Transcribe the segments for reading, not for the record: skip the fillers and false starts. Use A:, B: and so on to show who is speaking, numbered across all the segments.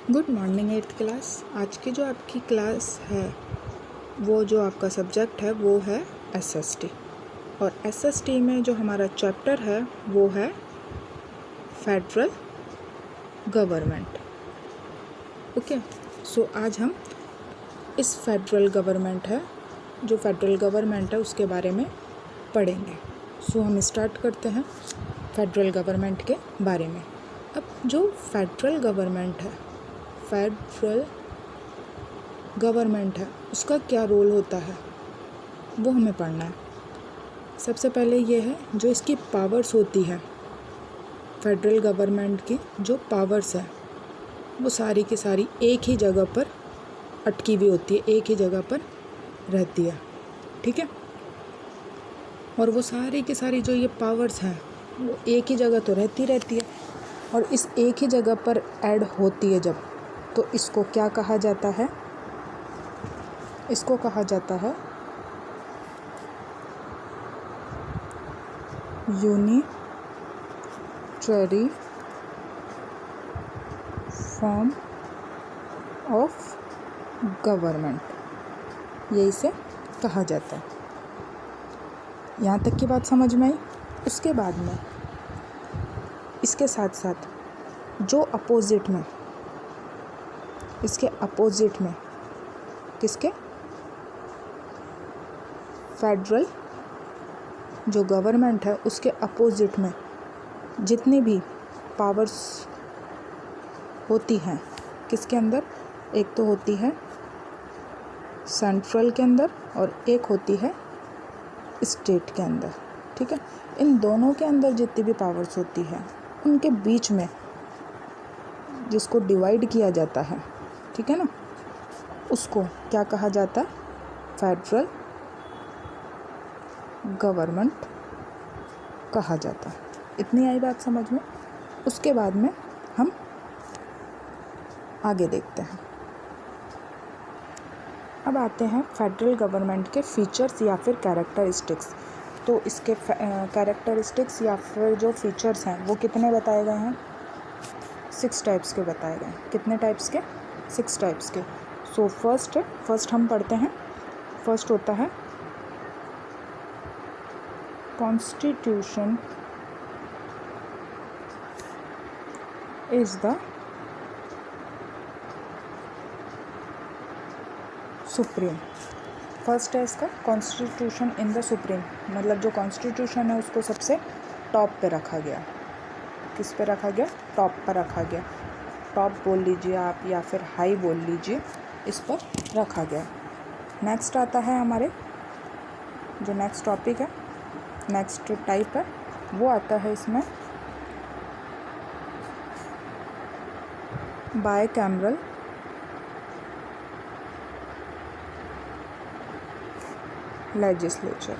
A: Good morning 8th class. आज की जो आपकी क्लास है वो जो आपका सब्जेक्ट है वो है एसएसटी, और एसएसटी में जो हमारा चैप्टर है वो है फेडरल गवर्नमेंट। ओके, सो आज हम इस फेडरल गवर्नमेंट है उसके बारे में पढ़ेंगे। सो हम स्टार्ट करते हैं फेडरल गवर्नमेंट के बारे में। अब जो फेडरल गवर्नमेंट है उसका क्या रोल होता है वो हमें पढ़ना है। सबसे पहले ये है जो इसकी पावर्स होती है, फेडरल गवर्नमेंट की जो पावर्स है वो सारी की सारी एक ही जगह पर अटकी हुई होती है, एक ही जगह पर रहती है। ठीक है, और वो सारी की सारी जो ये पावर्स हैं वो एक ही जगह तो रहती है, और इस एक ही जगह पर ऐड होती है जब, तो इसको क्या कहा जाता है? इसको कहा जाता है यूनिटरी फॉर्म ऑफ गवर्नमेंट, ये इसे कहा जाता है। यहाँ तक की बात समझ में आई। उसके बाद में इसके साथ साथ जो अपोजिट में, इसके अपोजिट में किसके, फेडरल जो गवर्नमेंट है उसके अपोजिट में जितनी भी पावर्स होती हैं, किसके अंदर, एक तो होती है सेंट्रल के अंदर और एक होती है स्टेट के अंदर। ठीक है, इन दोनों के अंदर जितनी भी पावर्स होती है उनके बीच में जिसको डिवाइड किया जाता है, ठीक है ना, उसको क्या कहा जाता है? फेडरल गवर्नमेंट कहा जाता है। इतनी आई बात समझ में। उसके बाद में हम आगे देखते हैं। अब आते हैं फेडरल गवर्नमेंट के फीचर्स या फिर कैरेक्टरिस्टिक्स। तो इसके कैरेक्टरिस्टिक्स या फिर जो फीचर्स हैं वो कितने बताए गए हैं? 6 टाइप्स के बताए गए हैं। कितने टाइप्स के? 6 टाइप्स के। सो फर्स्ट हम पढ़ते हैं। फर्स्ट होता है constitution is the supreme. First है इसका कॉन्स्टिट्यूशन इन द सुप्रीम, मतलब जो कॉन्स्टिट्यूशन है उसको सबसे टॉप पे रखा गया। किस पे रखा गया? टॉप पर रखा गया। टॉप बोल लीजिए आप या फिर हाई बोल लीजिए, इस पर रखा गया। नेक्स्ट आता है हमारे जो नेक्स्ट टॉपिक है, नेक्स्ट टाइप है, वो आता है इसमें बायकैमरल लेजिस्लेचर।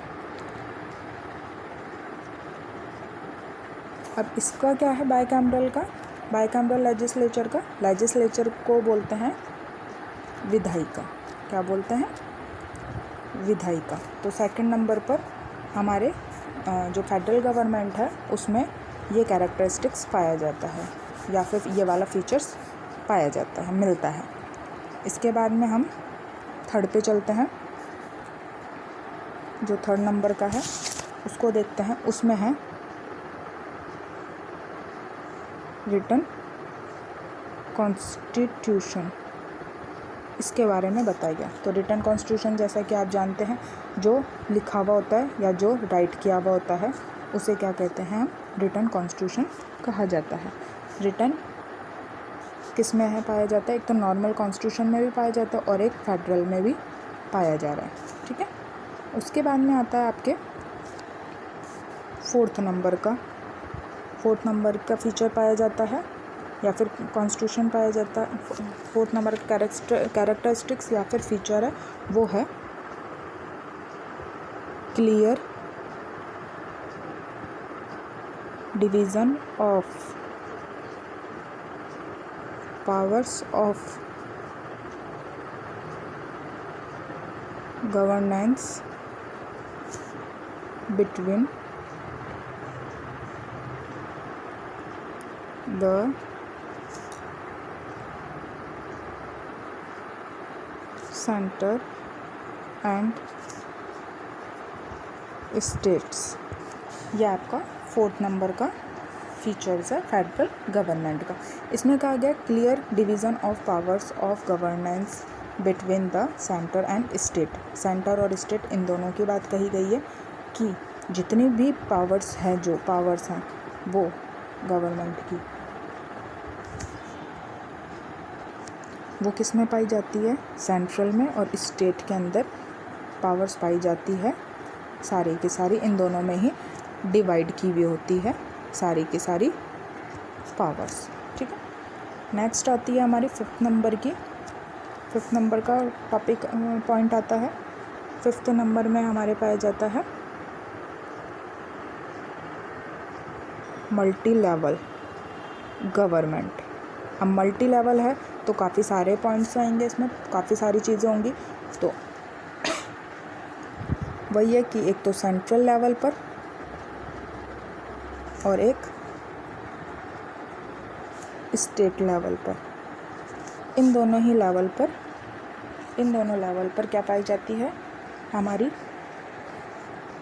A: अब इसका क्या है बायकैमरल का? बायकैमरल लेजिस्लेचर का, लेजिस्लेचर को बोलते हैं विधायिका। क्या बोलते हैं? विधायिका। तो सेकंड नंबर पर हमारे जो फेडरल गवर्नमेंट है उसमें ये कैरेक्टरिस्टिक्स पाया जाता है या फिर ये वाला फीचर्स पाया जाता है, मिलता है। इसके बाद में हम थर्ड पे चलते हैं। जो थर्ड नंबर का है उसको देखते हैं। उसमें है रिटन कॉन्स्टिट्यूशन, इसके बारे में बताया गया। तो रिटन कॉन्स्टिट्यूशन जैसा कि आप जानते हैं, जो लिखा हुआ होता है या जो राइट किया हुआ होता है उसे क्या कहते हैं? हम रिटन कॉन्स्टिट्यूशन कहा जाता है। रिटन किस में है पाया जाता है? एक तो नॉर्मल कॉन्स्टिट्यूशन में भी पाया जाता है और एक फेडरल में भी पाया जा रहा है। ठीक है, उसके बाद में आता है आपके फोर्थ नंबर का फीचर पाया जाता है या फिर कॉन्स्टिट्यूशन पाया जाता है। फोर्थ नंबर का कैरेक्टरिस्टिक्स या फिर फीचर है वो है clear division of powers of governance between the centre and states. ये आपका 4th नंबर का फीचर्स है फेडरल गवर्नमेंट का। इसमें कहा गया clear division of powers of governance between the centre and state. Centre और स्टेट इन दोनों की बात कही गई है कि जितनी भी पावर्स हैं, जो पावर्स हैं वो गवर्नमेंट की, वो किस में पाई जाती है, सेंट्रल में, और स्टेट के अंदर पावर्स पाई जाती है सारी की सारी इन दोनों में ही डिवाइड की हुई होती है सारी की सारी पावर्स। ठीक है, नेक्स्ट आती है हमारी 5th नंबर की। 5th नंबर का टॉपिक पॉइंट आता है। 5th नंबर में हमारे पाया जाता है मल्टी लेवल गवर्नमेंट। अब मल्टी लेवल है तो काफ़ी सारे पॉइंट्स आएंगे, इसमें काफ़ी सारी चीज़ें होंगी। तो वही है कि एक तो सेंट्रल लेवल पर और एक स्टेट लेवल पर। इन दोनों लेवल पर क्या पाई जाती है, हमारी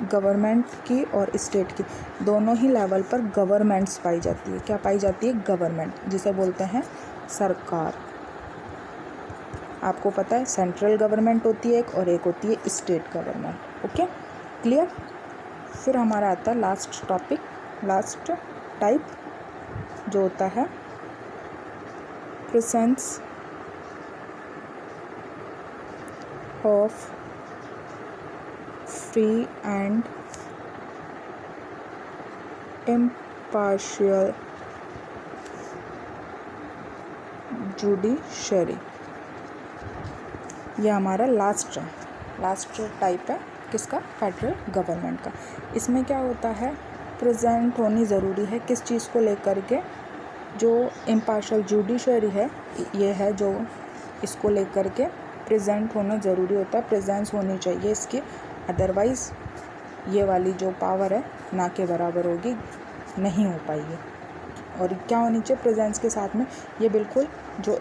A: गवर्नमेंट की और स्टेट की, दोनों ही लेवल पर गवर्नमेंट्स पाई जाती है। क्या पाई जाती है, गवर्नमेंट, जिसे बोलते हैं सरकार। आपको पता है सेंट्रल गवर्नमेंट होती है एक, और एक होती है स्टेट गवर्नमेंट। Okay, clear. फिर हमारा आता है लास्ट टॉपिक, लास्ट टाइप, जो होता है presence of free and impartial judiciary. यह हमारा लास्ट टाइप है किसका, फेडरल गवर्नमेंट का। इसमें क्या होता है, प्रेजेंट होनी ज़रूरी है किस चीज़ को लेकर के, जो इम्पार्शियल जुडिशरी है ये है जो इसको लेकर के प्रेजेंट होना ज़रूरी होता है, प्रेजेंस होनी चाहिए इसकी, अदरवाइज़ ये वाली जो पावर है ना के बराबर होगी, नहीं हो पाएगी। और क्या होनी चाहिए प्रेजेंस के साथ में, ये बिल्कुल जो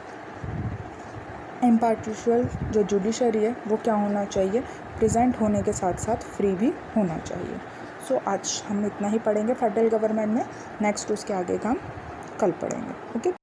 A: इम्पार्शियल जो जुडिशरी है वो क्या होना चाहिए, प्रेजेंट होने के साथ साथ फ्री भी होना चाहिए। सो आज हम इतना ही पढ़ेंगे फेडरल गवर्नमेंट में, नेक्स्ट उसके आगे का हम कल पढ़ेंगे। ओके।